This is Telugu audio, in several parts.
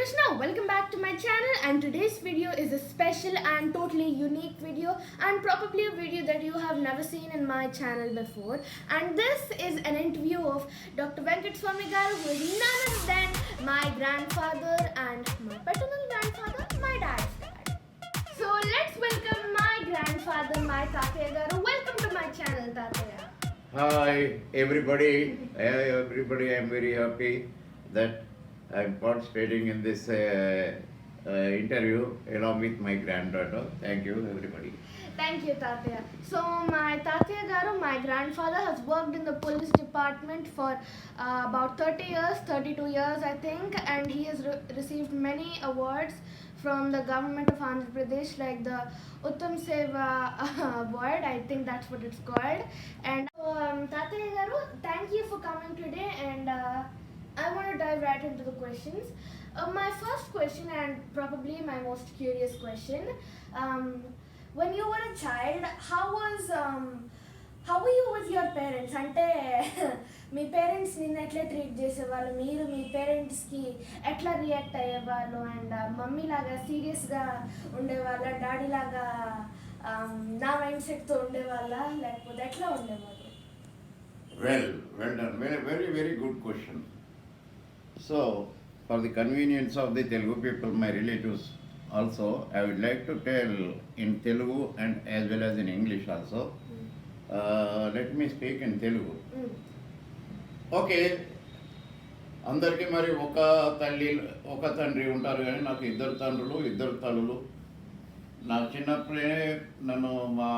Krishna, welcome back to my channel, and today's video is a special and totally unique video and probably a video that you have never seen in my channel before. And this is an interview of Dr. Venkat Swami Garu, who is none other than my grandfather and my paternal grandfather, my dad's dad. So let's welcome my grandfather, my Tataya Garu. Welcome to my channel, Tataya. Hi everybody. I'm very happy that I'm participating in this interview along with my granddaughter. Thank you everybody. Thank you, Tatya. So my Tatya Garu, my grandfather, has worked in the police department for about 30 years, 32 years I think, and he has received many awards from the government of Andhra Pradesh, like the Uttam Seva award, I think that's what it's called. And Tatya Garu, thank you for coming today, and I want to dive right into the questions. My first question, and probably my most curious question, when you were a child, how were you with your parents? అంటే మీ పేరెంట్స్ నిన్ను ఎట్లా ట్రీట్ చేసేవాళ్ళు, మీరు మీ పేరెంట్స్కి ఎట్లా రియాక్ట్ అయ్యేవాళ్ళు, అండ్ మమ్మీ లాగా సీరియస్గా ఉండేవాళ్ళ, డాడీ లాగా నా మైండ్ సెట్తో ఉండేవాళ్ళ, లేకపోతే ఎట్లా ఉండేవాళ్ళు? Well done. Very good question. So, for the convenience of the Telugu people, my relatives also, I would like to tell in Telugu and as well as in English also. Let me speak in Telugu. Okay, అందరికీ మరి ఒక తండ్రి ఉంటారు, కానీ నాకు ఇద్దరు తండ్రులు, ఇద్దరు తల్లులు. నాకు చిన్నప్పుడే నన్ను మా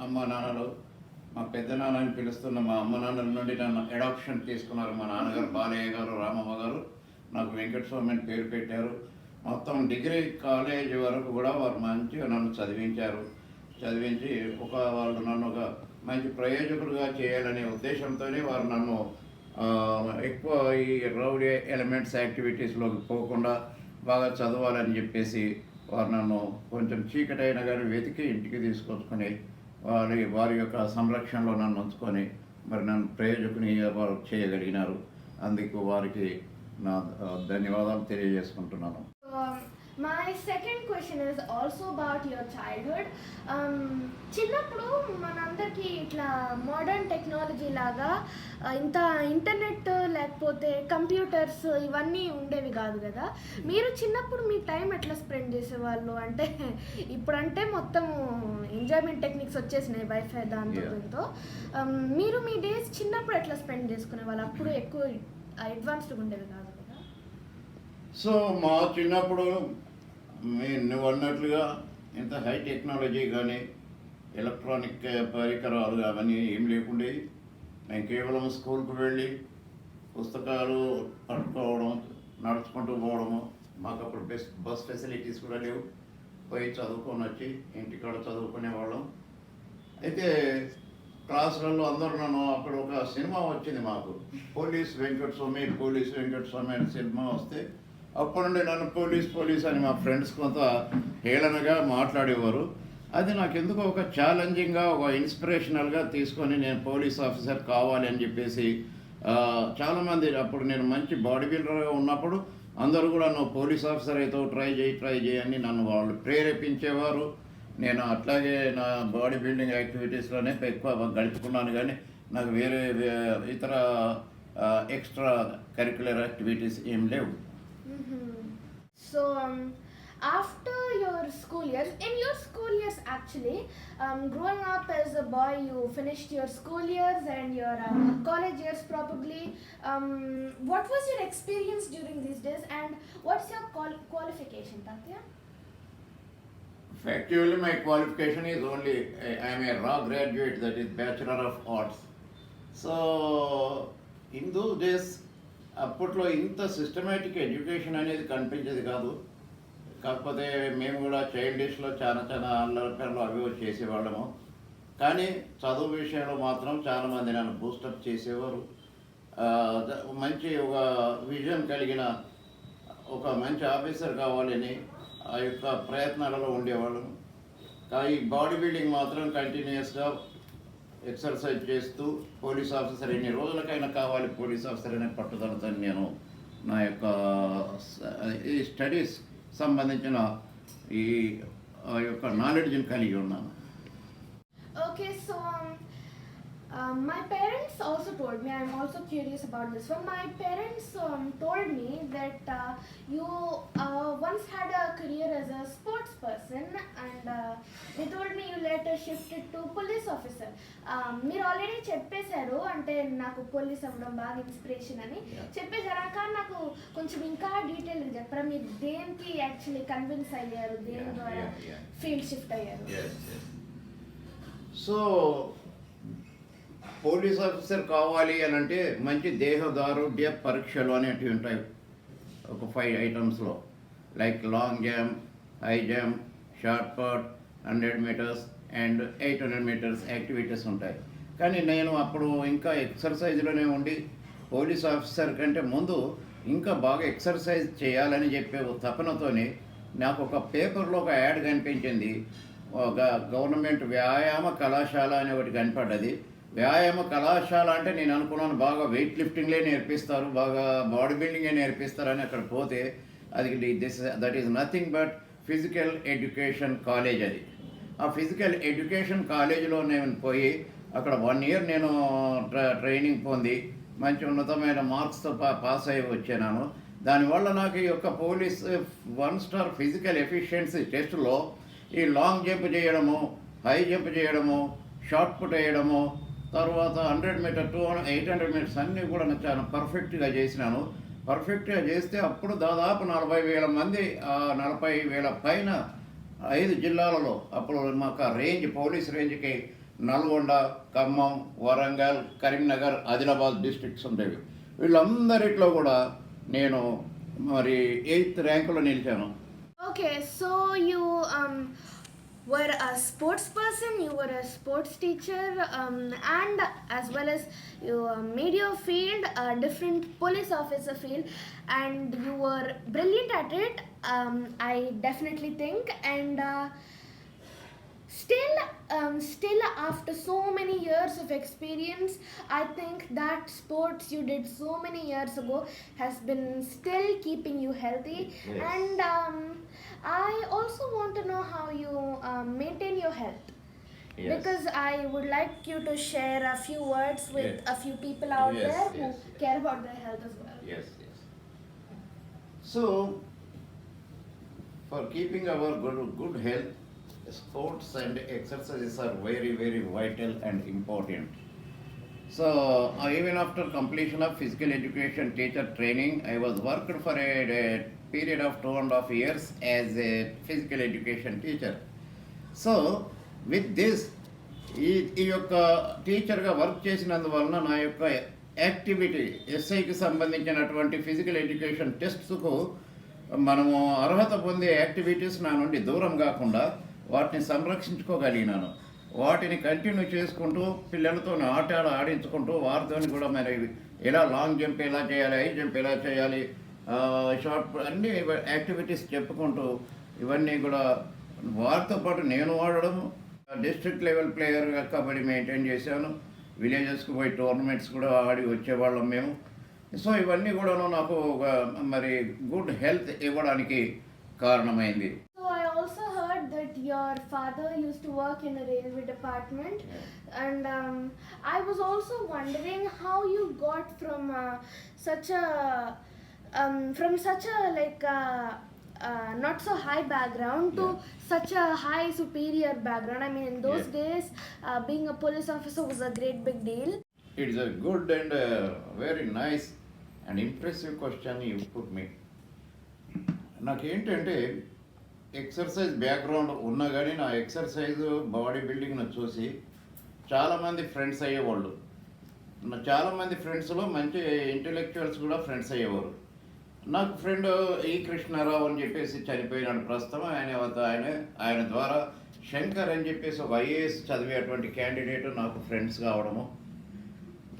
అమ్మ నాన్నలు, మా పెద్ద నాన్నని పిలుస్తున్న మా అమ్మ నాన్నల నుండి నన్ను అడాప్షన్ తీసుకున్నారు. మా నాన్నగారు బాలయ్య గారు, రామమ్మ గారు నాకు వెంకటస్వామి అని పేరు పెట్టారు. మొత్తం డిగ్రీ కాలేజ్ వరకు కూడా వారు మంచిగా నన్ను చదివించి వాళ్ళు నన్ను ఒక మంచి ప్రయోజకుడుగా చేయాలనే ఉద్దేశంతోనే వారు నన్ను ఎక్కువ ఈ రౌడీ ఎలిమెంట్స్ యాక్టివిటీస్లోకి పోకుండా బాగా చదవాలని చెప్పేసి వారు నన్ను కొంచెం చీకటైన కానీ వెతికి ఇంటికి తీసుకొచ్చుకొని వారి యొక్క సంరక్షణలో నన్ను ఉంచుకొని మరి నన్ను ప్రయోజకుని వారు చేయగలిగినారు. అందుకు వారికి నా ధన్యవాదాలు తెలియజేసుకుంటున్నాను. My second question is also about your childhood. చిన్నప్పుడు మనందరికీ ఇట్లా మోడర్న్ టెక్నాలజీ లాగా ఇంత ఇంటర్నెట్ లేకపోతే కంప్యూటర్స్ ఇవన్నీ ఉండేవి కాదు కదా. మీరు చిన్నప్పుడు మీ టైం ఎట్లా స్పెండ్ చేసేవాళ్ళు? అంటే ఇప్పుడంటే మొత్తం ఎంజాయ్మెంట్ టెక్నిక్స్ వచ్చేసినాయి, వైఫై దాంతో. మీరు మీ డేస్ చిన్నప్పుడు ఎట్లా స్పెండ్ చేసుకునే వాళ్ళు? అప్పుడు ఎక్కువ అడ్వాన్స్డ్గా ఉండేవి కాదు కదా. సో మా చిన్నప్పుడు నువ్వు అన్నట్లుగా ఇంత హై టెక్నాలజీ కానీ ఎలక్ట్రానిక్ పరికరాలు అవన్నీ ఏం లేకుండే. నేను కేవలం స్కూల్కి వెళ్ళి పుస్తకాలు పట్టుకోవడం, నడుచుకుంటూ పోవడము. మాకు అప్పుడు బస్ ఫెసిలిటీస్ కూడా లేవు. పోయి చదువుకొని వచ్చి ఇంటికాడ చదువుకునేవాళ్ళం. అయితే క్లాసులలో అందరూ నన్ను అక్కడ ఒక సినిమా వచ్చింది మాకు, పోలీస్ వెంకటస్వామి అనే సినిమా వస్తే అప్పటి నుండి నన్ను పోలీస్ అని మా ఫ్రెండ్స్ కొంత హేళనగా మాట్లాడేవారు. అది నాకు ఎందుకో ఒక ఛాలెంజింగ్గా, ఒక ఇన్స్పిరేషనల్గా తీసుకొని నేను పోలీస్ ఆఫీసర్ కావాలి అని చెప్పేసి చాలామంది, అప్పుడు నేను మంచి బాడీ బిల్డర్గా ఉన్నప్పుడు అందరూ కూడా నువ్వు పోలీస్ ఆఫీసర్ అయితే ట్రై చేయి అని నన్ను వాళ్ళు ప్రేరేపించేవారు. నేను అట్లాగే నా బాడీ బిల్డింగ్ యాక్టివిటీస్లోనే ఎక్కువ గడుపుకున్నాను, కానీ నాకు వేరే ఇతర ఎక్స్ట్రా కరిక్యులర్ యాక్టివిటీస్ ఏం లేవు. So after your school years, in your school years actually, growing up as a boy, you finished your school years and your college years probably. What was your experience during these days, and what's your qualification, Tatya? Actually, my qualification is only, I am a raw graduate, that is Bachelor of Arts. So, in those days, అప్పట్లో ఇంత సిస్టమేటిక్ ఎడ్యుకేషన్ అనేది కనిపించేది కాదు. కాకపోతే మేము కూడా చైల్డిష్లో చాలా అల్లరిపల్లు అవి చేసేవాళ్ళము. కానీ చదువు విషయంలో మాత్రం చాలామంది నన్ను బూస్టప్ చేసేవారు. మంచి ఒక విజన్ కలిగిన ఒక మంచి ఆఫీసర్ కావాలని ఆ యొక్క ప్రయత్నాలలో ఉండేవాళ్ళము. ఈ బాడీ బిల్డింగ్ మాత్రం కంటిన్యూస్గా ఎక్సర్సైజ్ చేస్తూ పోలీస్ ఆఫీసర్ ఎన్ని రోజులకైనా కావాలి పోలీస్ ఆఫీసర్ అనే పట్టుదలతో నేను నా యొక్క ఈ స్టడీస్ సంబంధించిన ఈ యొక్క నాలెడ్జ్ని కలిగి ఉన్నాను. Okay, so my parents also told me, I'm also curious about this one. My parents told me that you once had a career as a sports person, and they told me you later shifted to police officer. మీరు ఆల్రెడీ చెప్పేశారు, అంటే నాకు పోలీస్ అవ్వడం బాగా ఇన్స్పిరేషన్ అని చెప్పేశారు, కానీ నాకు కొంచెం ఇంకా డీటెయిల్గా చెప్పరా, మీరు దేనికి యాక్చువల్లీ కన్విన్స్ అయ్యారు, దేని ద్వారా ఫీల్డ్ షిఫ్ట్ అయ్యారు? సో పోలీస్ ఆఫీసర్ కావాలి అని అంటే మంచి దేహదారుఢ్య పరీక్షలు అనేటివి ఉంటాయి ఒక 5 ఐటమ్స్లో, like long jump, high jump, short put, 100 metres and 800 metres activities ఉంటాయి. కానీ నేను అప్పుడు ఇంకా ఎక్సర్సైజ్లోనే ఉండి పోలీస్ ఆఫీసర్ కంటే ముందు ఇంకా బాగా ఎక్సర్సైజ్ చేయాలని చెప్పే తపనతోని నాకు ఒక పేపర్లో ఒక యాడ్ కనిపించింది. ఒక గవర్నమెంట్ వ్యాయామ కళాశాల అని ఒకటి కనపడ్డది. వ్యాయామ కళాశాల అంటే నేను అనుకున్నాను బాగా వెయిట్ లిఫ్టింగ్లే నేర్పిస్తారు, బాగా బాడీ బిల్డింగే నేర్పిస్తారని. అక్కడ పోతే అది that is nothing but physical education college. అది ఆ ఫిజికల్ ఎడ్యుకేషన్ కాలేజీలో నేను పోయి అక్కడ 1 ఇయర్ నేను ట్రైనింగ్ పొంది మంచి ఉన్నతమైన మార్క్స్తో పాస్ అయ్యి వచ్చాను. దానివల్ల నాకు ఈ యొక్క పోలీస్ 1 స్టార్ ఫిజికల్ ఎఫిషియన్సీ టెస్ట్లో ఈ లాంగ్ జంప్ చేయడము, హై జంప్ చేయడము, షార్ట్ పుట్ వేయడము, తర్వాత 100 మీటర్, 200, 800 మీటర్స్ అన్నీ కూడా నేను చాలా పర్ఫెక్ట్గా చేసినాను. పర్ఫెక్ట్గా చేస్తే అప్పుడు దాదాపు 40,000 మంది, 40,000 పైన 5 జిల్లాలలో, అప్పుడు మాకు రేంజ్ పోలీస్ రేంజ్కి నల్గొండ, ఖమ్మం, వరంగల్, కరీంనగర్, ఆదిలాబాద్ డిస్ట్రిక్ట్స్ ఉండేవి. వీళ్ళందరిట్లో కూడా నేను మరి 8th ర్యాంకులో నిలిచాను. Okay, so you were a sports person, you were a sports teacher, and as well as you made your field a different police officer field, and you were brilliant at it, I definitely think. And still after so many years of experience, I think that sports you did so many years ago has been still keeping you healthy. Yes. And I also want to know how you maintain your health. Yes. Because I would like you to share a few words with Yes. a few people out Yes, there who yes. care about their health as well. Yes. So, for keeping our good health, sports and exercises are very, very vital and important. So, even after completion of physical education teacher training, I was worked for a period of 2.5 years as a physical education teacher. So, with this, ఈ యొక్క టీచర్గా వర్క్ చేసినందువలన నా యొక్క యాక్టివిటీ ఎస్ఐకి సంబంధించినటువంటి ఫిజికల్ ఎడ్యుకేషన్ టెస్ట్స్కు మనము అర్హత పొందే యాక్టివిటీస్ నా నుండి దూరం కాకుండా వాటిని సంరక్షించుకోగలిగినాను. వాటిని కంటిన్యూ చేసుకుంటూ పిల్లలతో ఆడించుకుంటూ వారితో కూడా మరి ఎలా లాంగ్ జంప్ ఎలా చేయాలి, హై జంప్ ఎలా చేయాలి, షార్ట్ అన్ని యాక్టివిటీస్ చెప్పుకుంటూ ఇవన్నీ కూడా వారితో పాటు నేను వాడడం. డిస్ట్రిక్ట్ లెవెల్ ప్లేయర్గా కబడ్డీ మెయింటైన్ చేశాను. విలేజెస్కి పోయి టోర్నమెంట్స్ కూడా ఆడి వచ్చేవాళ్ళం మేము. సో ఇవన్నీ కూడాను నాకు మరి గుడ్ హెల్త్ ఇవ్వడానికి కారణమైంది. So I also heard that your father used to work in the railway department, and I was also wondering how you got from such a like not so high background to such a high superior background. I mean, in those days, being a police officer was a great big deal. It is a good and very nice and impressive question you put me. నాకేంటంటే ఎక్సర్సైజ్ బ్యాక్గ్రౌండ్ ఉన్నా కానీ నా ఎక్సర్సైజ్ బాడీ బిల్డింగ్ను చూసి చాలామంది ఫ్రెండ్స్ అయ్యేవాళ్ళు. చాలామంది ఫ్రెండ్స్లో మంచి ఇంటెలెక్చువల్స్ కూడా ఫ్రెండ్స్ అయ్యేవారు. నాకు ఫ్రెండ్ ఈ కృష్ణారావు అని చెప్పేసి చనిపోయినాడు ప్రస్తుతం. ఆయన ద్వారా శంకర్ అని చెప్పేసి ఒక ఐఏఎస్ చదివేటువంటి క్యాండిడేట్ నాకు ఫ్రెండ్స్ కావడము,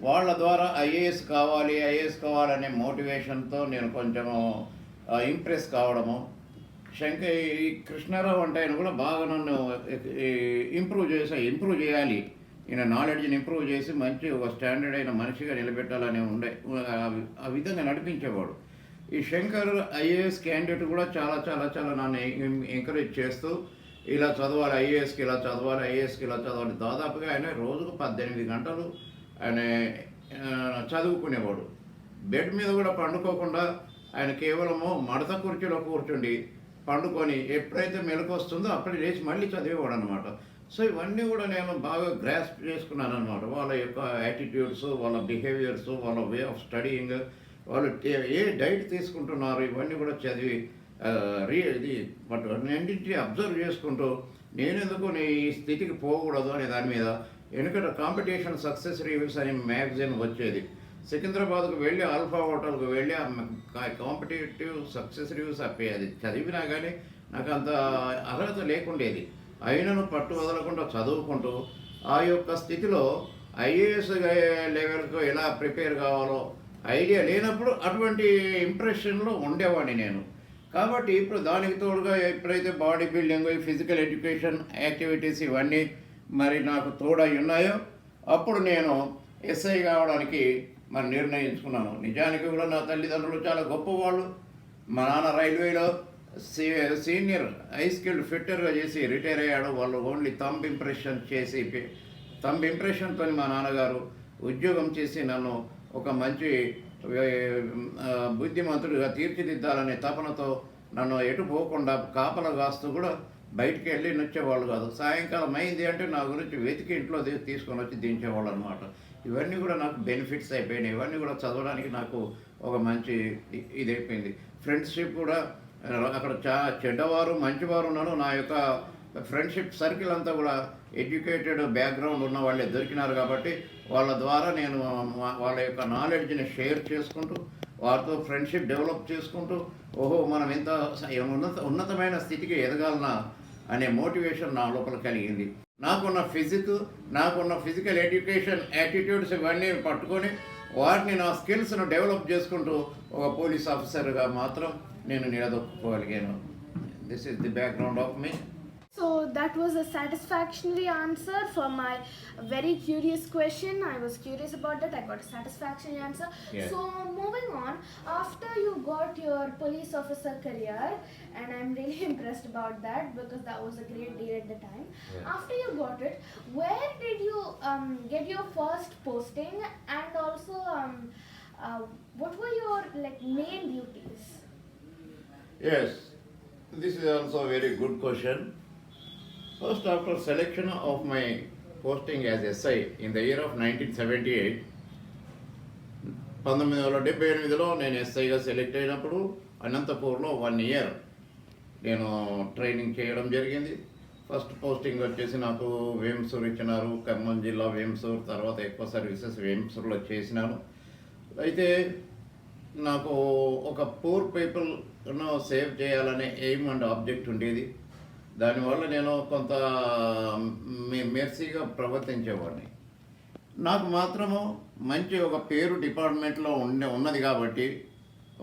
వాళ్ళ ద్వారా ఐఏఎస్ కావాలనే మోటివేషన్తో నేను కొంచెము ఇంప్రెస్ కావడము. ఈ కృష్ణారావు అంటే ఆయన కూడా బాగా నన్ను ఇంప్రూవ్ చేయాలి, ఈయన నాలెడ్జ్ని ఇంప్రూవ్ చేసి మంచి ఒక స్టాండర్డ్ అయిన మనిషిగా నిలబెట్టాలని ఆ విధంగా నడిపించేవాడు. ఈ శంకర్ ఐఏఎస్ క్యాండిడేట్ కూడా చాలా చాలా చాలా నన్ను ఎంకరేజ్ చేస్తూ ఇలా చదవాలి, ఐఏఎస్కి ఇలా చదవాలి, ఐఏఎస్కి ఇలా చదవాలి. దాదాపుగా ఆయన రోజుకు 18 గంటలు ఆయన చదువుకునేవాడు. బెడ్ మీద కూడా పండుకోకుండా ఆయన కేవలము మడత కుర్చీలో కూర్చుండి పండుకొని ఎప్పుడైతే మెలకు వస్తుందో అప్పుడు లేచి మళ్ళీ చదివేవాడు అనమాట. సో ఇవన్నీ కూడా నేను బాగా గ్రాస్ప్ చేసుకున్నాను అనమాట. వాళ్ళ యొక్క యాటిట్యూడ్స్, వాళ్ళ బిహేవియర్స్, వాళ్ళ వే ఆఫ్ స్టడీయింగ్, వాళ్ళు ఏ డైట్ తీసుకుంటున్నారు, ఇవన్నీ కూడా చదివి ఇది బట్ రెండింటి అబ్జర్వ్ చేసుకుంటూ నేనెందుకు ఈ స్థితికి పోకూడదు అనే దాని మీద. ఎందుకంటే కాంపిటీషన్ సక్సెస్ రివ్యూస్ అనే మ్యాగజైన్ వచ్చేది. సికింద్రాబాద్కు వెళ్ళి ఆల్ఫా హోటల్కు వెళ్ళి కాంపిటేటివ్ సక్సెస్ రివ్యూస్ అది చదివినా కానీ నాకు అంత అర్హత లేకుండేది. అయినను పట్టు వదలకుండా చదువుకుంటూ ఆ యొక్క స్థితిలో ఐఏఎస్ లెవెల్కు ఎలా ప్రిపేర్ కావాలో ఐడియా లేనప్పుడు అటువంటి ఇంప్రెషన్లో ఉండేవాడిని నేను. కాబట్టి ఇప్పుడు దానికి తోడుగా ఎప్పుడైతే body building, physical education activities ఇవన్నీ మరి నాకు తోడై ఉన్నాయో అప్పుడు నేను ఎస్ఐ కావడానికి మరి నిర్ణయించుకున్నాను. నిజానికి కూడా నా తల్లిదండ్రులు చాలా గొప్పవాళ్ళు. మా నాన్న రైల్వేలో సీనియర్ హై స్కిల్డ్ ఫిట్టర్గా చేసి రిటైర్ అయ్యాడు. వాళ్ళు ఓన్లీ థంబ్ ఇంప్రెషన్తో మా నాన్నగారు ఉద్యోగం చేసి నన్ను ఒక మంచి బుద్ధిమంతుడిగా తీర్చిదిద్దాలనే తపనతో నన్ను ఎటు పోకుండా కాపలా కాస్తూ కూడా బయటికి వెళ్ళి నొచ్చేవాళ్ళు కాదు. సాయంకాలం అయింది అంటే నా గురించి వెతికి ఇంట్లో తీసుకొని వచ్చి దించేవాళ్ళు అనమాట. ఇవన్నీ కూడా నాకు బెనిఫిట్స్ అయిపోయినాయి. ఇవన్నీ కూడా చదవడానికి నాకు ఒక మంచి ఇది అయిపోయింది. ఫ్రెండ్షిప్ కూడా అక్కడ చెడ్డవారు మంచివారు ఉన్నారు. నా యొక్క ఫ్రెండ్షిప్ సర్కిల్ అంతా కూడా ఎడ్యుకేటెడ్ బ్యాక్గ్రౌండ్ ఉన్న వాళ్ళే దొరికినారు. కాబట్టి వాళ్ళ ద్వారా నేను వాళ్ళ యొక్క నాలెడ్జ్ని షేర్ చేసుకుంటూ వారితో ఫ్రెండ్షిప్ డెవలప్ చేసుకుంటూ ఓహో మనం ఎంత ఉన్నతమైన స్థితికి ఎదగాలనా అనే మోటివేషన్ నా లోపల కలిగింది. నాకున్న ఫిజికల్ ఎడ్యుకేషన్ యాటిట్యూడ్స్ ఇవన్నీ పట్టుకొని వాటిని నా స్కిల్స్ను డెవలప్ చేసుకుంటూ ఒక పోలీస్ ఆఫీసర్గా మాత్రం నేను నిలదొక్కుకోగలిగాను. This is the background of me. So that was a satisfactory answer for my very curious question. I was curious about that. I got a satisfactory answer. Yeah. So moving on, after you got your police officer career, and I'm really impressed about that because that was a great deal at the time. Yeah. After you got it, where did you get your first posting, and also what were your main duties? Yes, this is also a very good question. First, after selection of my posting as SI in the year of 1978, 1978లో నేను ఎస్ఐగా సెలెక్ట్ అయినప్పుడు అనంతపూర్లో 1 year నేను ట్రైనింగ్ చేయడం జరిగింది. ఫస్ట్ పోస్టింగ్ వచ్చేసి నాకు వేంసూర్ ఇచ్చినారు, ఖమ్మం జిల్లా వేంసూర్. తర్వాత ఎక్కువ సర్వీసెస్ వేంసూర్లో చేసినాను. అయితే నాకు ఒక పూర్ పీపుల్ను సేవ్ చేయాలనే ఎయిమ్ అండ్ ఆబ్జెక్ట్ ఉండేది. దానివల్ల నేను కొంత మెర్సీగా ప్రవర్తించేవాడిని. నాకు మాత్రము మంచి ఒక పేరు డిపార్ట్మెంట్లో ఉన్నది కాబట్టి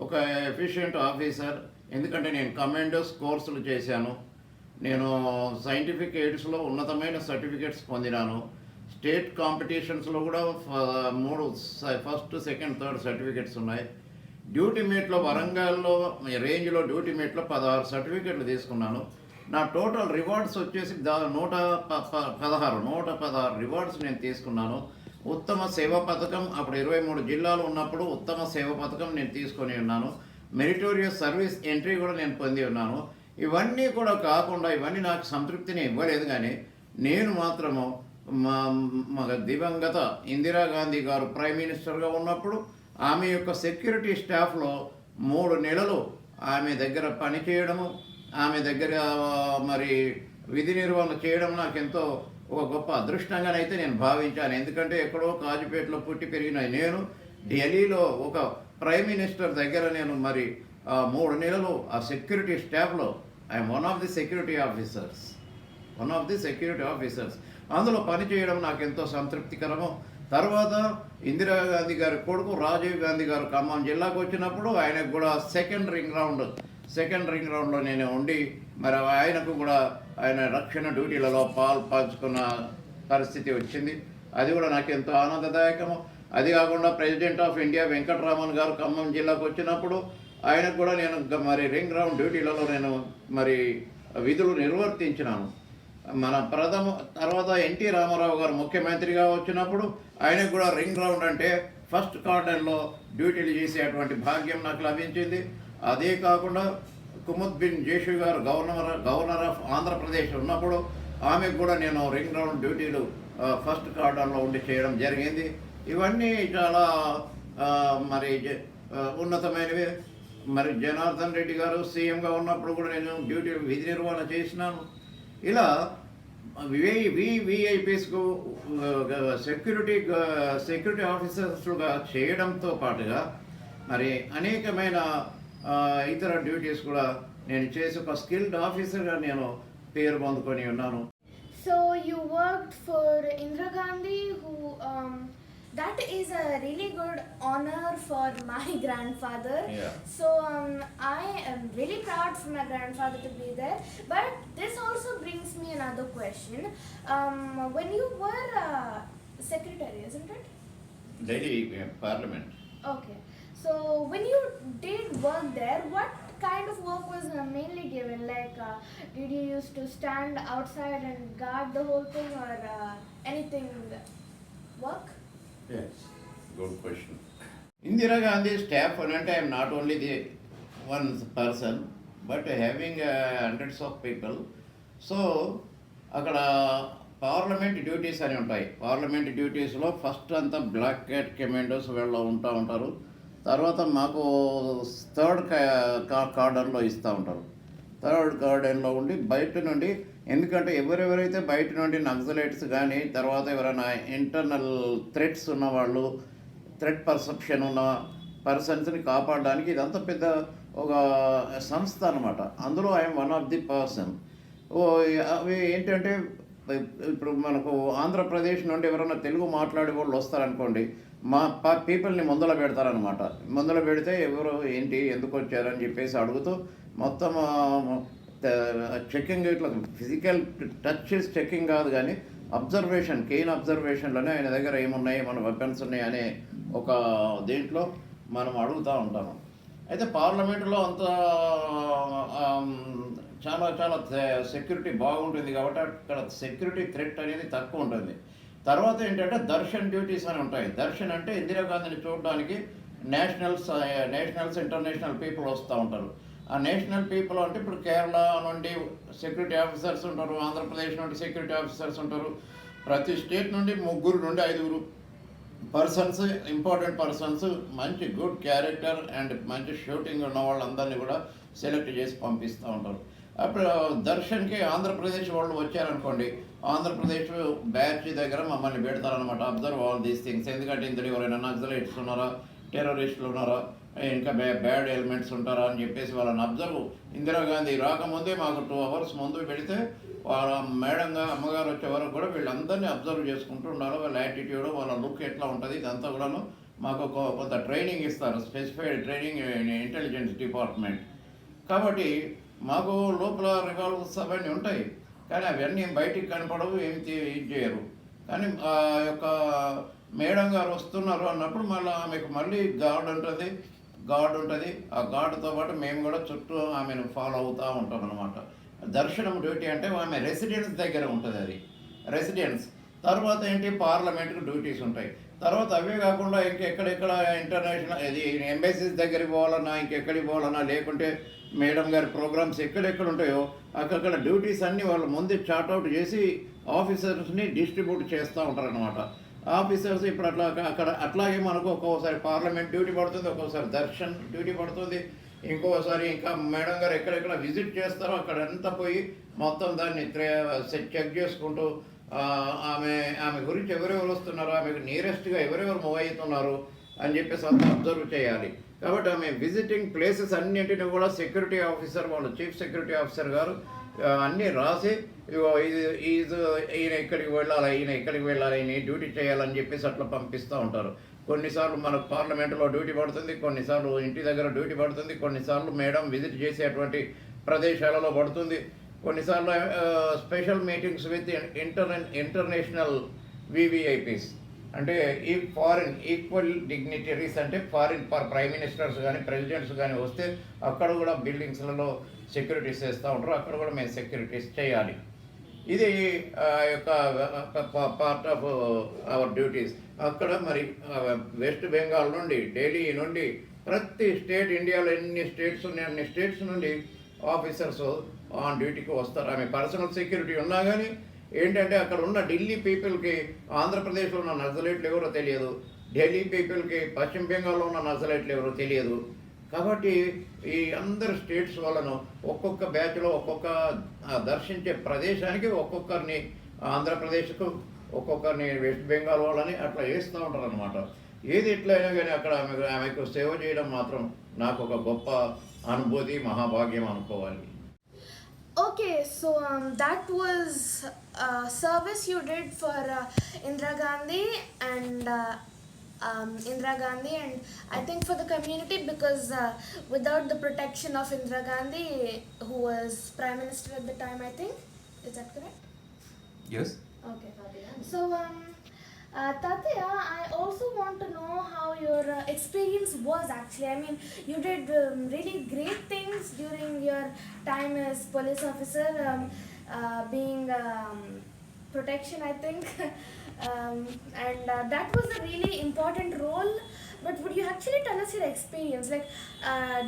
ఒక ఎఫిషియెంట్ ఆఫీసర్. ఎందుకంటే నేను కమాండోస్ కోర్సులు చేశాను, నేను సైంటిఫిక్ ఎయిడ్స్లో ఉన్నతమైన సర్టిఫికేట్స్ పొందినాను, స్టేట్ కాంపిటీషన్స్లో కూడా 3 ఫస్ట్ సెకండ్ థర్డ్ సర్టిఫికేట్స్ ఉన్నాయి. డ్యూటీ మీట్లో వరంగల్లో రేంజ్లో డ్యూటీ మీట్లో 16 సర్టిఫికేట్లు తీసుకున్నాను. నా టోటల్ రివార్డ్స్ వచ్చేసి 116 రివార్డ్స్ నేను తీసుకున్నాను. ఉత్తమ సేవా పథకం అప్పుడు 23 జిల్లాలు ఉన్నప్పుడు ఉత్తమ సేవా పథకం నేను తీసుకొని ఉన్నాను. మెరిటోరియస్ సర్వీస్ ఎంట్రీ కూడా నేను పొంది ఉన్నాను. ఇవన్నీ కూడా కాకుండా ఇవన్నీ నాకు సంతృప్తిని ఇవ్వలేదు. కానీ నేను మాత్రము మా దివంగత ఇందిరాగాంధీ గారు ప్రైమ్ మినిస్టర్గా ఉన్నప్పుడు ఆమె యొక్క సెక్యూరిటీ స్టాఫ్లో 3 నెలలు ఆమె దగ్గర పనిచేయడము, ఆమె దగ్గర మరి విధి నిర్వహణ చేయడం నాకెంతో ఒక గొప్ప అదృష్టంగానైతే నేను భావించాను. ఎందుకంటే ఎక్కడో కాజుపేటలో పుట్టి పెరిగిన నేను ఢిల్లీలో ఒక ప్రైమ్ మినిస్టర్ దగ్గర నేను మరి 3 నెలలు ఆ సెక్యూరిటీ స్టాఫ్లో I'm one of the security officers అందులో పనిచేయడం నాకు ఎంతో సంతృప్తికరము. తర్వాత ఇందిరాగాంధీ గారి కొడుకు రాజీవ్ గాంధీ గారు ఖమ్మం జిల్లాకు వచ్చినప్పుడు ఆయనకు కూడా సెకండ్ రింగ్ రౌండ్లో నేను ఉండి మరి ఆయనకు కూడా ఆయన రక్షణ డ్యూటీలలో పంచుకున్న పరిస్థితి వచ్చింది. అది కూడా నాకు ఎంతో ఆనందదాయకము. అది కాకుండా ప్రెసిడెంట్ ఆఫ్ ఇండియా వెంకటరామన్ గారు ఖమ్మం జిల్లాకు వచ్చినప్పుడు ఆయనకు కూడా నేను మరి రింగ్ రౌండ్ డ్యూటీలలో నేను మరి విధులు నిర్వర్తించినాను. మన తర్వాత ఎన్టీ రామారావు గారు ముఖ్యమంత్రిగా వచ్చినప్పుడు ఆయనకు కూడా రింగ్ రౌండ్ అంటే ఫస్ట్ కార్డర్లో డ్యూటీలు చేసేటువంటి భాగ్యం నాకు లభించింది. అదే కాకుండా కుముద్ బిన్ జేషు గారు గవర్నర్ ఆఫ్ ఆంధ్రప్రదేశ్ ఉన్నప్పుడు ఆమెకు కూడా నేను రింగ్ రౌండ్ డ్యూటీలు ఫస్ట్ కార్డర్లో ఉండి చేయడం జరిగింది. ఇవన్నీ చాలా మరి ఉన్నతమైనవి. మరి జనార్దన్ రెడ్డి గారు సీఎంగా ఉన్నప్పుడు కూడా నేను డ్యూటీలు విధి నిర్వహణ చేసినాను. ఇలా విఐపీస్కు సెక్యూరిటీ ఆఫీసర్స్గా చేయడంతో పాటుగా మరి అనేకమైన ఇతర డ్యూటీస్ కూడా నేను చేసి ఒక స్కిల్డ్ ఆఫీసర్గా నేను పేరు పొందుకొని ఉన్నాను. So you worked for Indira Gandhi, who that is a really good honor for my grandfather. Yeah. So I am really proud for my grandfather to be there. But this also brings me another question. When you were secretary, isn't it? Delhi Parliament. Okay. So when you did work there, what kind of work was mainly given? Like, did you used to stand outside and guard the whole thing, or anything work? Yes, good question. Indira Gandhi staff and I am not only the one person, but having hundreds of people. So, అక్కడ పార్లమెంట్ డ్యూటీస్ అని ఉంటాయి. పార్లమెంట్ డ్యూటీస్లో ఫస్ట్ అంతా బ్లాక్ క్యాట్ కమాండోస్ వీళ్ళు ఉంటారు. తర్వాత మాకు థర్డ్ కార్డన్లో ఇస్తూ ఉంటారు. థర్డ్ కార్డన్లో ఉండి బయట నుండి, ఎందుకంటే ఎవరెవరైతే బయట నుండి నక్సలైట్స్ కానీ తర్వాత ఎవరైనా ఇంటర్నల్ థ్రెట్స్ ఉన్నవాళ్ళు, థ్రెట్ పర్సెప్షన్ ఉన్న పర్సన్స్ని కాపాడడానికి ఇదంతా పెద్ద ఒక సంస్థ అనమాట. అందులో I'm one of the person. అవి ఏంటంటే ఇప్పుడు మనకు ఆంధ్రప్రదేశ్ నుండి ఎవరైనా తెలుగు మాట్లాడే వాళ్ళు వస్తారనుకోండి, మా పీపుల్ని ముందర పెడతారనమాట. ముందర పెడితే ఎవరు ఏంటి ఎందుకు వచ్చారని చెప్పేసి అడుగుతూ మొత్తం చెక్కింగ్, ఇట్లా ఫిజికల్ టచ్ చేసి చెక్కింగ్ కాదు కానీ అబ్జర్వేషన్, కేన్ అబ్జర్వేషన్లోనే ఆయన దగ్గర ఏమున్నాయి, మన వెపన్స్ ఉన్నాయి అనే ఒక దీంట్లో మనం అడుగుతూ ఉంటాము. అయితే పార్లమెంటులో అంత చాలా చాలా సెక్యూరిటీ బాగుంటుంది కాబట్టి అక్కడ సెక్యూరిటీ థ్రెట్ అనేది తక్కువ ఉంటుంది. తర్వాత ఏంటంటే దర్శన్ డ్యూటీస్ అని ఉంటాయి. దర్శన్ అంటే ఇందిరాగాంధీని చూడడానికి నేషనల్స్ ఇంటర్నేషనల్ పీపుల్ వస్తూ ఉంటారు. ఆ నేషనల్ పీపుల్ అంటే ఇప్పుడు కేరళ నుండి సెక్యూరిటీ ఆఫీసర్స్ ఉంటారు, ఆంధ్రప్రదేశ్ నుండి సెక్యూరిటీ ఆఫీసర్స్ ఉంటారు. ప్రతి స్టేట్ నుండి 3 నుండి 5 పర్సన్స్, ఇంపార్టెంట్ పర్సన్స్, మంచి గుడ్ క్యారెక్టర్ అండ్ మంచి షూటింగ్ ఉన్న వాళ్ళందరినీ కూడా సెలెక్ట్ చేసి పంపిస్తూ ఉంటారు. అప్పుడు దర్శన్కి ఆంధ్రప్రదేశ్ వాళ్ళు వచ్చారనుకోండి, ఆంధ్రప్రదేశ్ బ్యాచ్ దగ్గర మమ్మల్ని పెడతారనమాట. Observe all these things. ఎందుకంటే ఇందులో ఎవరైనా నక్సలైట్స్ ఉన్నారా, టెర్రరిస్టులు ఉన్నారా, ఇంకా బ్యాడ్ ఎలిమెంట్స్ ఉంటారా అని చెప్పేసి వాళ్ళని అబ్జర్వ్. ఇందిరాగాంధీ రాకముందే మాకు 2 hours ముందు పెడితే వాళ్ళ మేడంగా అమ్మగారు వచ్చే వరకు కూడా వీళ్ళందరినీ అబ్జర్వ్ చేసుకుంటూ ఉండాలి. వాళ్ళ యాటిట్యూడ్, వాళ్ళ లుక్ ఎట్లా ఉంటుంది, ఇదంతా కూడాను మాకు కొంత ట్రైనింగ్ ఇస్తారు, స్పెసిఫైడ్ ట్రైనింగ్ ఇంటెలిజెన్స్ డిపార్ట్మెంట్. కాబట్టి మాకు లోపల రివాల్వర్స్ అవన్నీ ఉంటాయి, కానీ అవన్నీ బయటికి కనపడవు, ఏమి ఇది చేయరు. కానీ ఆ యొక్క మేడం గారు వస్తున్నారు అన్నప్పుడు మళ్ళీ ఆమెకు మళ్ళీ గార్డ్ ఉంటుంది. ఆ గార్డుతో పాటు మేము కూడా చుట్టూ ఆమెను ఫాలో అవుతూ ఉంటాం అన్నమాట. దర్శనం డ్యూటీ అంటే ఆమె రెసిడెన్స్ దగ్గర ఉంటుంది, అది రెసిడెన్స్. తర్వాత ఏంటి, పార్లమెంట్కి డ్యూటీస్ ఉంటాయి. తర్వాత అవే కాకుండా ఇంకెక్కడెక్కడ ఇంటర్నేషనల్ ఇది ఎంబసీస్ దగ్గరికి పోవాలన్నా, ఇంకెక్కడికి పోవాలన్నా, లేకుంటే మేడం గారి ప్రోగ్రామ్స్ ఎక్కడెక్కడ ఉంటాయో అక్కడ డ్యూటీస్ అన్నీ వాళ్ళు ముందే చార్ట్అవుట్ చేసి ఆఫీసర్స్ని డిస్ట్రిబ్యూట్ చేస్తూ ఉంటారనమాట. ఆఫీసర్స్ ఇప్పుడు అట్లాగే మనకు ఒక్కోసారి పార్లమెంట్ డ్యూటీ పడుతుంది, ఒక్కోసారి దర్శన్ డ్యూటీ పడుతుంది, ఇంకోసారి ఇంకా మేడం గారు ఎక్కడెక్కడ విజిట్ చేస్తారో అక్కడంతా పోయి మొత్తం దాన్ని చెక్ చేసుకుంటూ ఆమె గురించి ఎవరెవరు వస్తున్నారో, ఆమెకు నియరెస్ట్గా ఎవరెవరు మూవ్ అవుతున్నారు అని చెప్పేసి అంతా అబ్జర్వ్ చేయాలి. కాబట్టి ఆమె విజిటింగ్ ప్లేసెస్ అన్నింటినీ కూడా సెక్యూరిటీ ఆఫీసర్, వాళ్ళు చీఫ్ సెక్యూరిటీ ఆఫీసర్ గారు అన్నీ రాసి ఈయన ఇక్కడికి వెళ్ళాలి, ఈయన డ్యూటీ చేయాలని చెప్పేసి అట్లా పంపిస్తూ ఉంటారు. కొన్నిసార్లు మనకు పార్లమెంటులో డ్యూటీ పడుతుంది, కొన్నిసార్లు ఇంటి దగ్గర డ్యూటీ పడుతుంది, కొన్నిసార్లు మేడం విజిట్ చేసేటువంటి ప్రదేశాలలో పడుతుంది, కొన్నిసార్లు special meetings with international VVIPs. అంటే ఈ ఫారిన్ ఈక్వల్ డిగ్నిటరీస్ అంటే ఫారిన్ ప్రైమ్ మినిస్టర్స్ కానీ ప్రెసిడెంట్స్ కానీ వస్తే అక్కడ కూడా బిల్డింగ్స్లలో సెక్యూరిటీస్ చేస్తూ ఉంటారు, అక్కడ కూడా మేము సెక్యూరిటీస్ చేయాలి. ఇది యొక్క పార్ట్ ఆఫ్ అవర్ డ్యూటీస్. అక్కడ మరి వెస్ట్ బెంగాల్ నుండి, ఢిల్లీ నుండి, ప్రతి స్టేట్, ఇండియాలో ఎన్ని స్టేట్స్ ఉన్నాయి అన్ని స్టేట్స్ నుండి ఆఫీసర్స్ ఆన్ డ్యూటీకి వస్తారు. ఆమె పర్సనల్ సెక్యూరిటీ ఉన్నా కానీ ఏంటంటే అక్కడ ఉన్న ఢిల్లీ పీపుల్కి ఆంధ్రప్రదేశ్లో ఉన్న నక్సలైట్లు ఎవరో తెలియదు, ఢిల్లీ పీపుల్కి పశ్చిమ బెంగాల్లో ఉన్న నక్సలైట్లు ఎవరో తెలియదు. కాబట్టి ఈ అందరు స్టేట్స్ వాళ్ళను ఒక్కొక్క బ్యాచ్లో ఒక్కొక్క దర్శించే ప్రదేశానికి ఒక్కొక్కరిని ఆంధ్రప్రదేశ్కు, ఒక్కొక్కరిని వెస్ట్ బెంగాల్ వాళ్ళని అట్లా వేస్తూ ఉంటారు అనమాట. ఏది ఎట్లయినా కానీ అక్కడ ఆమెకు సేవ చేయడం మాత్రం నాకు ఒక గొప్ప అనుభూతి, మహాభాగ్యం అనుకోవాలి. Okay, so that was service you did for Indira Gandhi and I think for the community, because without the protection of Indira Gandhi, who was Prime Minister at the time, I think, is that correct? Yes. Okay. So Tatya, I also want to know how your experience was actually. I mean, you did really great things during your time as police officer, being protection, I think, and that was a really important role. But would you actually tell us your experience? Like,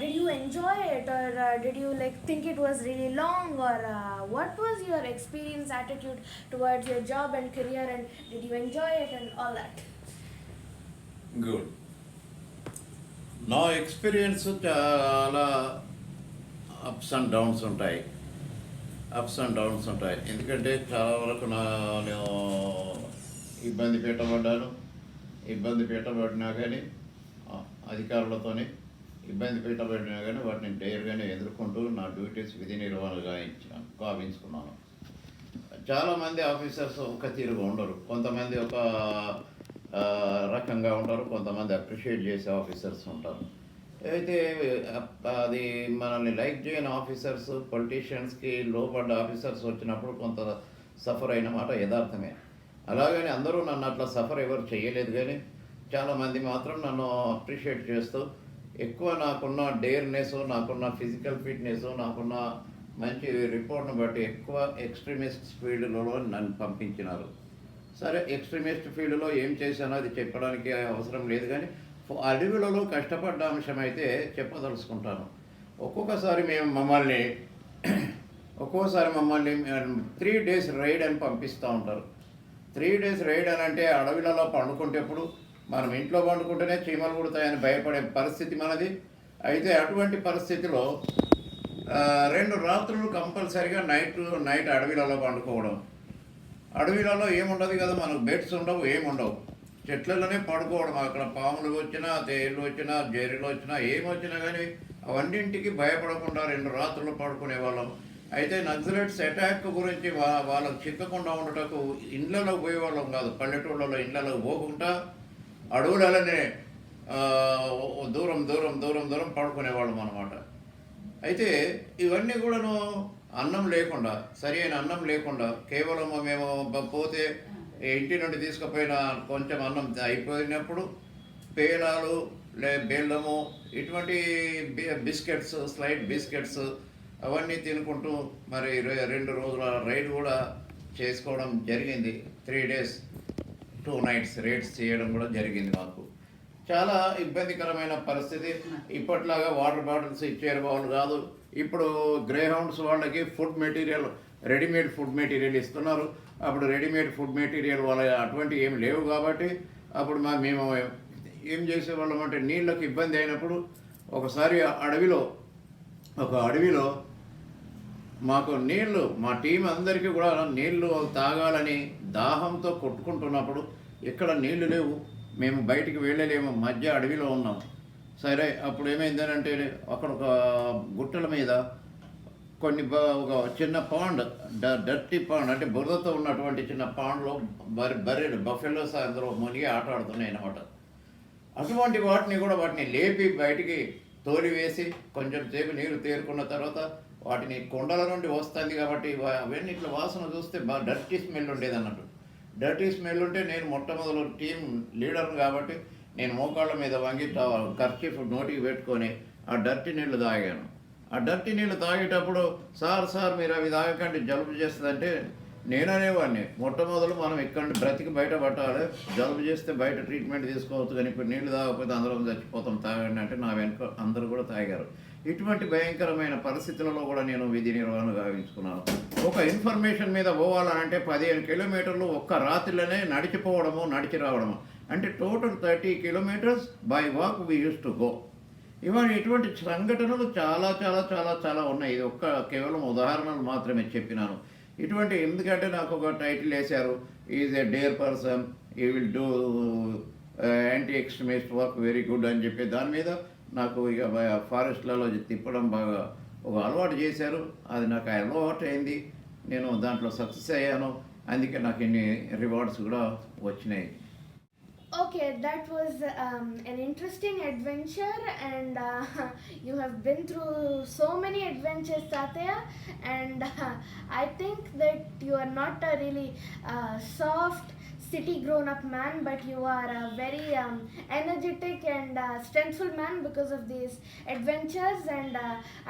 did you enjoy it, or did you like think it was really long, or what was your experience, attitude towards your job and career, and did you enjoy it and all that? Good. నా ఎక్స్పీరియన్స్ చాలా అప్స్ అండ్ డౌన్స్ ఉంటాయి. ఎందుకంటే చాలా వరకు నేను ఇబ్బంది పెట్టబడినా కానీ అధికారులతోని ఇబ్బంది పెట్టబడినా కానీ వాటిని డైర్గానే ఎదుర్కొంటూ నా డ్యూటీస్ విధి నిర్వహణగా గావించుకున్నాను. చాలామంది ఆఫీసర్స్ ఒక తీరుగా ఉండరు, కొంతమంది ఒక రకంగా ఉంటారు, కొంతమంది అప్రిషియేట్ చేసే ఆఫీసర్స్ ఉంటారు. అయితే అది మనల్ని లైక్ చేయని ఆఫీసర్స్, పొలిటీషియన్స్కి లోపడ్డ ఆఫీసర్స్ వచ్చినప్పుడు కొంత సఫర్ అయిన మాట యథార్థమే. అలాగని అందరూ నన్ను అట్లా సఫర్ ఎవరు చేయలేదు, కానీ చాలామంది మాత్రం నన్ను అప్రిషియేట్ చేస్తూ ఎక్కువ నాకున్న డేర్నెస్, నాకున్న ఫిజికల్ ఫిట్నెస్, నాకున్న మంచి రిపోర్ట్ను బట్టి ఎక్కువ ఎక్స్ట్రీమిస్ట్ ఫీల్డ్లో నన్ను పంపించినారు. సరే, ఎక్స్ట్రీమిస్ట్ ఫీల్డ్లో ఏం చేశానో అది చెప్పడానికి అవసరం లేదు, కానీ అడవులలో కష్టపడ్డ అంశం అయితే చెప్పదలుచుకుంటాను. ఒక్కొక్కసారి మమ్మల్ని 3 days రైడ్ అని పంపిస్తూ ఉంటారు. 3 days రైడ్ అని అంటే అడవులలో పండుకుంటేప్పుడు మనం ఇంట్లో పండుకుంటేనే చీమలు కుడతాయని భయపడే పరిస్థితి మనది. అయితే అటువంటి పరిస్థితిలో 2 రాత్రులు కంపల్సరిగా నైట్ అడవిలలో పండుకోవడం. అడవిలలో ఏముండదు కదా, మనకు బెడ్స్ ఉండవు, ఏముండవు, చెట్లలోనే పడుకోవడం. అక్కడ పాములు వచ్చినా, తేళ్ళు వచ్చినా, జైలులు వచ్చినా, ఏమొచ్చినా కానీ అవన్నింటికి భయపడకుండా 2 రాత్రులు పడుకునే వాళ్ళం. అయితే నక్సలైట్స్ అటాక్ గురించి వాళ్ళకు చిక్కకుండా ఉండటకు ఇండ్లలో పోయేవాళ్ళం కాదు, పల్లెటూళ్ళలో ఇండ్లలో పోకుండా అడవులలోనే దూరం పడుకునేవాళ్ళం అన్నమాట. అయితే ఇవన్నీ కూడాను సరి అయిన అన్నం లేకుండా కేవలం మేము పోతే ఇంటి నుండి తీసుకుపోయిన కొంచెం అన్నం అయిపోయినప్పుడు పేలాలు, బెల్లము, ఇటువంటి బిస్కెట్స్, స్లైట్ బిస్కెట్స్ అవన్నీ తినుకుంటూ మరి 2 రోజుల రైడ్ కూడా చేసుకోవడం జరిగింది. 3 days 2 nights రైడ్స్ చేయడం కూడా జరిగింది. మాకు చాలా ఇబ్బందికరమైన పరిస్థితి. ఇప్పట్లాగా వాటర్ బాటిల్స్ ఇచ్చేరు వాళ్ళు కాదు. ఇప్పుడు గ్రేహౌండ్స్ వాళ్ళకి రెడీమేడ్ ఫుడ్ మెటీరియల్ ఇస్తున్నారు. అప్పుడు రెడీమేడ్ ఫుడ్ మెటీరియల్ వాళ్ళ అటువంటి ఏమి లేవు కాబట్టి అప్పుడు మేము ఏం చేసేవాళ్ళం అంటే నీళ్ళకి ఇబ్బంది అయినప్పుడు ఒకసారి అడవిలో మాకు మా టీం అందరికీ కూడా నీళ్లు తాగాలని దాహంతో కొట్టుకుంటున్నప్పుడు ఇక్కడ నీళ్లు లేవు, మేము బయటికి వెళ్ళలేము, మధ్య అడవిలో ఉన్నాం. సరే, అప్పుడు ఏమైందనంటే అక్కడ ఒక గుట్టల మీద ఒక చిన్న పాండ్, డర్టీ పాండ్ అంటే బురదతో ఉన్నటువంటి చిన్న పాండ్లో బర్రెలు, బఫెలోస్ అందులో మునిగి ఆట ఆడుతున్నాయి అన్నమాట. అటువంటి వాటిని లేపి బయటికి తోలివేసి కొంచెం సేపు నీరు తేరుకున్న తర్వాత వాటిని కొండల నుండి వస్తుంది కాబట్టి అవన్నీ ఇట్లా వాసన చూస్తే బాగా డర్టీ స్మెల్ ఉండేది అన్నట్టు. డర్టీ స్మెల్ ఉంటే నేను మొట్టమొదలు టీం లీడర్ని కాబట్టి నేను మోకాళ్ళ మీద వంగి కర్చీఫ్ నోటికి పెట్టుకొని ఆ డర్టీ నీళ్లు తాగాను. ఆ డర్టీ నీళ్ళు తాగేటప్పుడు సార్ మీరు అవి తాగకండి జలుబు చేస్తుందంటే నేననేవాడిని మొట్టమొదలు మనం ఇక్కడ బ్రతికి బయట పట్టాలి, జలుబు చేస్తే బయట ట్రీట్మెంట్ తీసుకోవచ్చు, కానీ ఇప్పుడు నీళ్లు తాగకపోతే అందరం చచ్చిపోతాం తాగండి అంటే నా వెనుక అందరూ కూడా తాగారు. ఇటువంటి భయంకరమైన పరిస్థితులలో కూడా నేను విధి నిర్వహణ గావించుకున్నాను. ఒక ఇన్ఫర్మేషన్ మీద పోవాలనంటే 15 కిలోమీటర్లు ఒక్క రాత్రిలోనే నడిచిపోవడము నడిచి రావడము, అంటే total 30 kilometres by walk we use to go. ఇవాళ ఇటువంటి సంఘటనలు చాలా చాలా చాలా చాలా ఉన్నాయి. ఇది కేవలం ఉదాహరణలు మాత్రమే చెప్పినాను. ఇటువంటి ఎందుకంటే నాకు ఒక టైటిల్ వేశారు, ఈజ్ ఎ డేర్ పర్సన్, ఈ will do anti extremist work very good అని చెప్పి దాని మీద నాకు ఇక ఫారెస్ట్లలో తిప్పడం బాగా ఒక అలవాటు చేశారు. అది నాకు అలవాటు అయింది, నేను దాంట్లో సక్సెస్ అయ్యాను. అందుకే నాకు ఇన్ని రివార్డ్స్ కూడా వచ్చినాయి. Okay, that was an interesting adventure, and you have been through so many adventures, Satya. And I think that you are not a really soft city grown up man, but you are a very energetic and strengthful man because of these adventures. And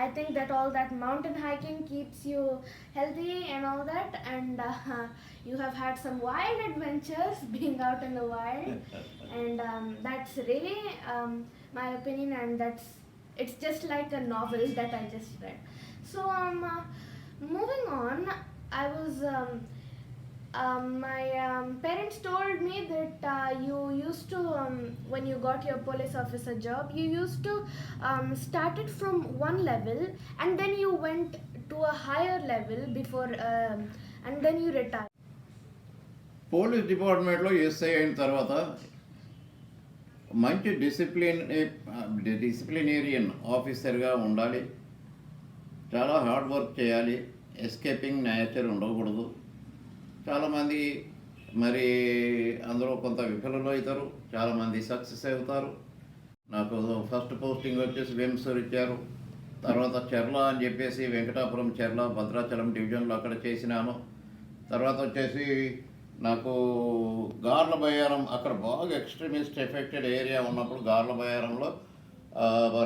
I think that all that mountain hiking keeps you healthy and all that. And you have had some wild adventures being out in the wild, and that's really my opinion, and it's just like a novel that I just read. So moving on, I was my parents told me that you used to when you got your police officer job, you used to start it from one level and then you went to a higher level before and then you retired. Police డిపార్ట్మెంట్లో ఎస్ఐ అయిన తర్వాత మంచి డిసిప్లినేరియన్ ఆఫీసర్గా ఉండాలి, చాలా హార్డ్ వర్క్ చేయాలి, ఎస్కేపింగ్ నేచర్ ఉండకూడదు. చాలామంది మరి అందులో కొంత విఫలం అవుతారు, చాలామంది సక్సెస్ అవుతారు. నాకు ఫస్ట్ పోస్టింగ్ వచ్చేసి వెంసూర్ ఇచ్చారు, తర్వాత చెర్ల అని చెప్పేసి వెంకటాపురం చెర్ల భద్రాచలం డివిజన్లో అక్కడ చేసినాను. తర్వాత వచ్చేసి నాకు గార్ల బయ్యారం, అక్కడ బాగా ఎక్స్ట్రీమిస్ట్ ఎఫెక్టెడ్ ఏరియా ఉన్నప్పుడు గార్ల బయ్యారంలో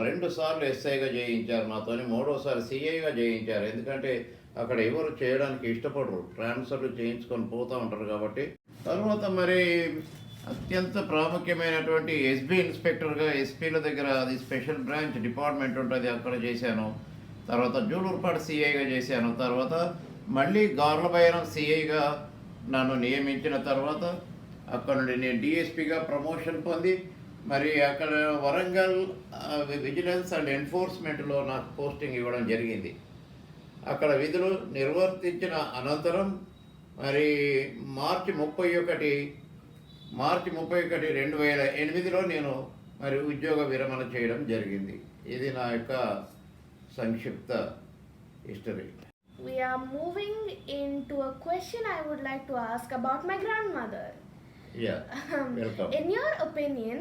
2 సార్లు ఎస్ఐగా చేయించారు నాతోని, 3వసారి సిఐగా చేయించారు. ఎందుకంటే అక్కడ ఎవరు చేయడానికి ఇష్టపడరు, ట్రాన్స్ఫర్లు చేయించుకొని పోతూ ఉంటారు కాబట్టి. తర్వాత మరి అత్యంత ప్రాముఖ్యమైనటువంటి ఎస్బీ ఇన్స్పెక్టర్గా ఎస్పీల దగ్గర అది స్పెషల్ బ్రాంచ్ డిపార్ట్మెంట్ ఉంటుంది, అక్కడ చేశాను. తర్వాత జూలూరుపాడు సిఐగా చేశాను. తర్వాత మళ్ళీ గార్లబైరం సిఐగా నన్ను నియమించిన తర్వాత అక్కడ నుండి నేను డిఎస్పీగా ప్రమోషన్ పొంది మరి అక్కడ వరంగల్ విజిలెన్స్ అండ్ ఎన్ఫోర్స్మెంట్లో నాకు పోస్టింగ్ ఇవ్వడం జరిగింది. అక్కడ విధులు నిర్వర్తించిన అనంతరం మరి మార్చి 31, 2008లో నేను మరి ఉద్యోగ విరమణ చేయడం జరిగింది. ఇది నా యొక్క సంక్షిప్త history. We are moving into a question I would like to ask about my grandmother. Yeah, welcome. In your opinion,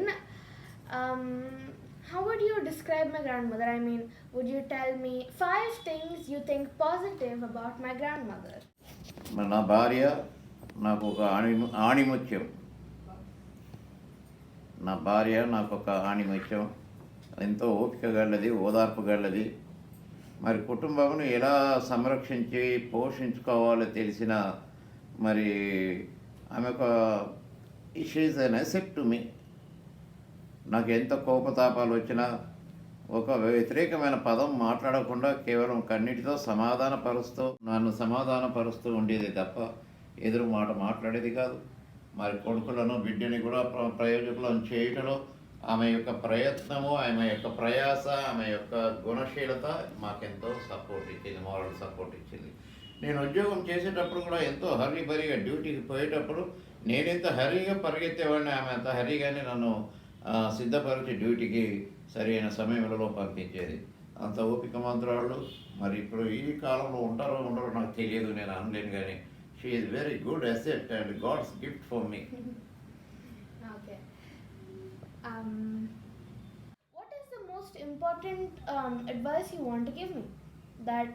how would you describe my grandmother? I mean, would you tell me 5 things you think positive about my grandmother? నా భార్య నాకు ఒక ఆణిముత్యం. నా భార్య నాకు ఒక ఆణిముత్యం, ఎంతో ఓపిక గలది, ఓదార్పు గలది. మరి కుటుంబమును ఎలా సంరక్షించి పోషించుకోవాలో తెలిసిన మరి ఆమె ఒక she is an asset to me. నాకు ఎంత కోపతాపాలు వచ్చినా ఒక వ్యతిరేకమైన పదం మాట్లాడకుండా కేవలం కన్నిటితో నన్ను సమాధానపరుస్తూ ఉండేది తప్ప ఎదురు మాట మాట్లాడేది కాదు. మరి కొడుకులను బిడ్డని కూడా ప్రయోజకులను చేయటంలో ఆమె యొక్క ప్రయత్నము, ఆమె యొక్క ప్రయాస, ఆమె యొక్క గుణశీలత మాకెంతో సపోర్ట్ ఇచ్చింది, మోరల్ సపోర్ట్ ఇచ్చింది. నేను ఉద్యోగం చేసేటప్పుడు కూడా ఎంతో హరీబరీగా డ్యూటీకి పోయేటప్పుడు నేనెంత హరీగా పరిగెత్తేవాడిని, ఆమె అంత హరీగానే నన్ను సిద్ధపరిచి డ్యూటీకి సరైన సమయంలో పంపించేది. అంత ఓపిక మంత్రాలు. మరి ఇప్పుడు ఈ కాలంలో ఉంటారో ఉండరో నాకు తెలియదు, నేను అనలేను, కానీ she is very good asset and God's gift for me. Okay. What is the most important advice you want to give me? That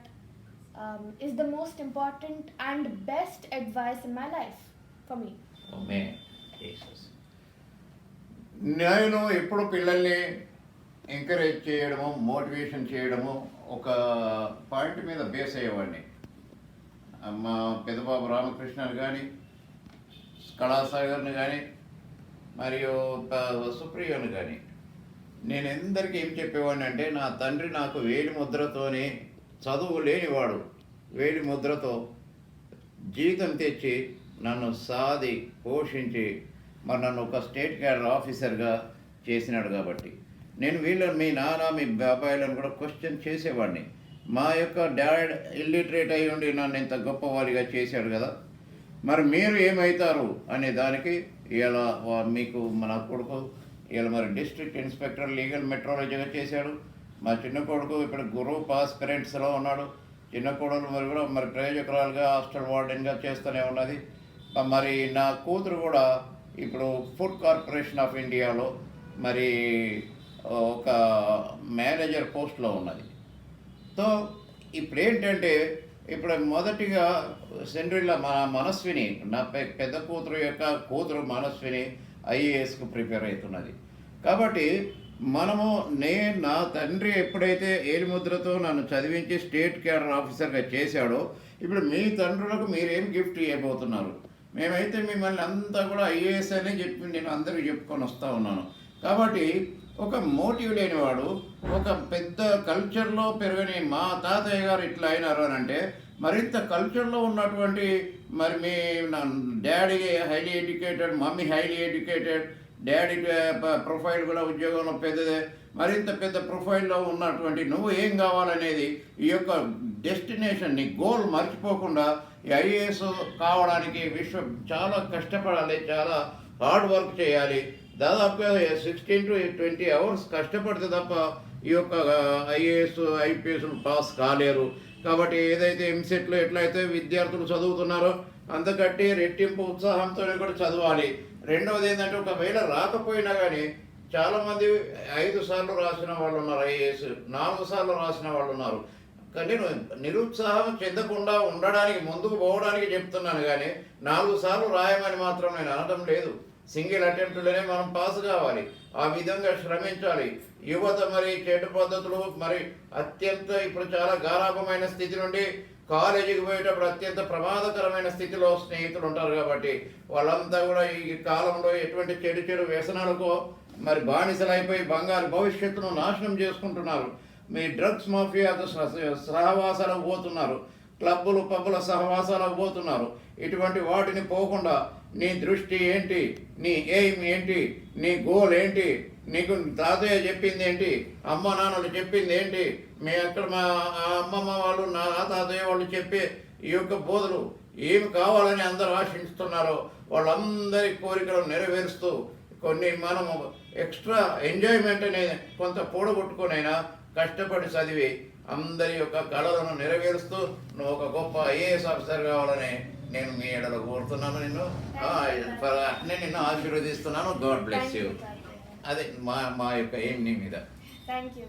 is the most important and best advice in my life for me. మే నేను ఎప్పుడు పిల్లల్ని ఎంకరేజ్ చేయడము మోటివేషన్ చేయడము ఒక పాయింట్ మీద బేస్ అయ్యేవాడిని. మా పెద్దబాబు రామకృష్ణని కానీ, కళాసాగర్ని కానీ, మరియు సుప్రియను కానీ నేను ఎందరికీ ఏం చెప్పేవాడిని అంటే, నా తండ్రి నాకు వేలి ముద్రతోనే, చదువు లేనివాడు వేలి ముద్రతో జీతం తెచ్చి నన్ను సాది పోషించి మరి నన్ను ఒక స్టేట్ క్యాడర్ ఆఫీసర్గా చేసినాడు. కాబట్టి నేను వీళ్ళని, మీ నాన్న మీ బాబాయిలను కూడా క్వశ్చన్ చేసేవాడిని. మా యొక్క డాడ్ ఇల్లిటరేట్ అయి ఉండి నన్ను ఇంత గొప్పవాడిగా చేశాడు కదా, మరి మీరు ఏమవుతారు అనే దానికి ఇలా మీకు మన కొడుకు ఇలా మరి డిస్ట్రిక్ట్ ఇన్స్పెక్టర్ లీగల్ మెట్రాలజీగా చేశాడు. మా చిన్న కొడుకు ఇప్పుడు గ్రూప్ ఆస్పిరెంట్స్లో ఉన్నాడు. చిన్న కొడుకు మరి కూడా మరి ప్రయోజకురాలుగా హాస్టల్ వార్డెన్గా చేస్తూనే ఉన్నది. మరి నా కూతురు కూడా ఇప్పుడు ఫుడ్ కార్పొరేషన్ ఆఫ్ ఇండియాలో మరి ఒక మేనేజర్ పోస్ట్లో ఉన్నది. సో ఇప్పుడు ఏంటంటే, ఇప్పుడు మొదటిగా సెంట్రల్ మన మనస్విని, నా పెద్ద కూతురు యొక్క కూతురు మనస్విని ఐఏఎస్కు ప్రిపేర్ అవుతున్నది. కాబట్టి మనము నా తండ్రి ఎప్పుడైతే ఏలిముద్రతో నన్ను చదివించి స్టేట్ క్యాడర్ ఆఫీసర్గా చేశాడో, ఇప్పుడు మీ తండ్రులకు మీరేం గిఫ్ట్ ఇవ్వబోతున్నారు? మేమైతే మిమ్మల్ని అంతా కూడా ఐఏఎస్ అనే చెప్పి నేను అందరికీ చెప్పుకొని వస్తూ ఉన్నాను. కాబట్టి ఒక మోటివ్ లేనివాడు, ఒక పెద్ద కల్చర్లో పెరగని మా తాతయ్య గారు ఇట్లా అయినారు అని అంటే, మరింత కల్చర్లో ఉన్నటువంటి మరి మీ daddy highly educated, mummy highly educated, daddy profile కూడా ఉద్యోగంలో పెద్దదే, మరింత పెద్ద ప్రొఫైల్లో ఉన్నటువంటి నువ్వు ఏం కావాలనేది ఈ యొక్క డెస్టినేషన్, నీ గోల్ మర్చిపోకుండా ఈ ఐఏఎస్ కావడానికి చాలా కష్టపడాలి, చాలా హార్డ్ వర్క్ చేయాలి. దాదాపుగా 16 to 20 అవర్స్ కష్టపడితే తప్ప ఈ యొక్క ఐఏఎస్ ఐపీఎస్లు పాస్ కాలేరు. కాబట్టి ఏదైతే ఎంసెట్లో ఎట్లయితే విద్యార్థులు చదువుతున్నారో అంతకంటే రెట్టింపు ఉత్సాహంతో కూడా చదవాలి. రెండవది ఏంటంటే, ఒకవేళ రాకపోయినా కానీ చాలామంది 5 సార్లు రాసిన వాళ్ళు ఉన్నారు, ఐఏఎస్ 4 సార్లు రాసిన వాళ్ళు ఉన్నారు. కానీ నిరుత్సాహం చెందకుండా ఉండడానికి, ముందుకు పోవడానికి చెప్తున్నాను కానీ 4 సార్లు రాయమని మాత్రం నేను అనడం లేదు. సింగిల్ అటెంప్ట్లోనే మనం పాస్ కావాలి. ఆ విధంగా శ్రమించాలి. యువత మరి చెడు పద్ధతులు మరి అత్యంత ఇప్పుడు చాలా గారాభమైన స్థితి నుండి కాలేజీకి పోయేటప్పుడు అత్యంత ప్రమాదకరమైన స్థితిలో స్నేహితులు ఉంటారు. కాబట్టి వాళ్ళంతా కూడా ఈ కాలంలో ఎటువంటి చెడు వ్యసనాలకు మరి బానిసలైపోయి బంగారు భవిష్యత్తును నాశనం చేసుకుంటున్నారు. మీ డ్రగ్స్ మాఫియాకు సహవాసాలకు పోతున్నారు, క్లబ్బులు పబ్బుల సహవాసాలకు పోతున్నారు. ఇటువంటి వాటిని పోకుండా నీ దృష్టి ఏంటి, నీ ఎయిమ్ ఏంటి, నీ గోల్ ఏంటి, నీకు తాతయ్య చెప్పింది ఏంటి, అమ్మ నాన్నలు చెప్పింది ఏంటి, మీ అక్కడ మా అమ్మమ్మ వాళ్ళు నా తాతయ్య వాళ్ళు చెప్పే ఈ యొక్క బోధలు ఏమి కావాలని అందరూ ఆశిస్తున్నారో వాళ్ళందరి కోరికలు నెరవేరుస్తూ కొన్ని మనము ఎక్స్ట్రా ఎంజాయ్మెంట్ అనేది కొంత పూడగొట్టుకునైనా కష్టపడి చదివి అందరి యొక్క కళలను నెరవేరుస్తూ నువ్వు ఒక గొప్ప ఐఏఎస్ ఆఫీసర్ కావాలని నేను మీ ఎడలో కోరుతున్నాను. నిన్ను ఆశీర్వదిస్తున్నాను. God bless you. అదే మా యొక్క ఏం నీ మీద. Thank you.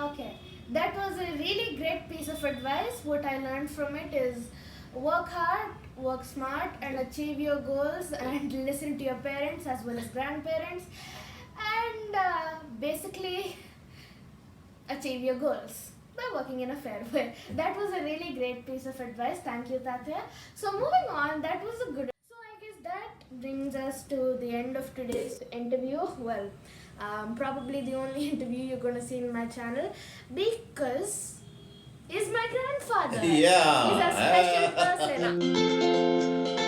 Okay, that was a really great piece of advice. What I learned from it is work hard, work smart, and achieve your goals, and listen to your parents as well as grandparents, and basically achieve your goals by working in a fair way. That was a really great piece of advice. Thank you, Tatya. So moving on, that was a good. So I guess that brings us to the end of today's interview. Well, probably the only interview you're going to see in my channel, because he's my grandfather. Yeah. He's a special person.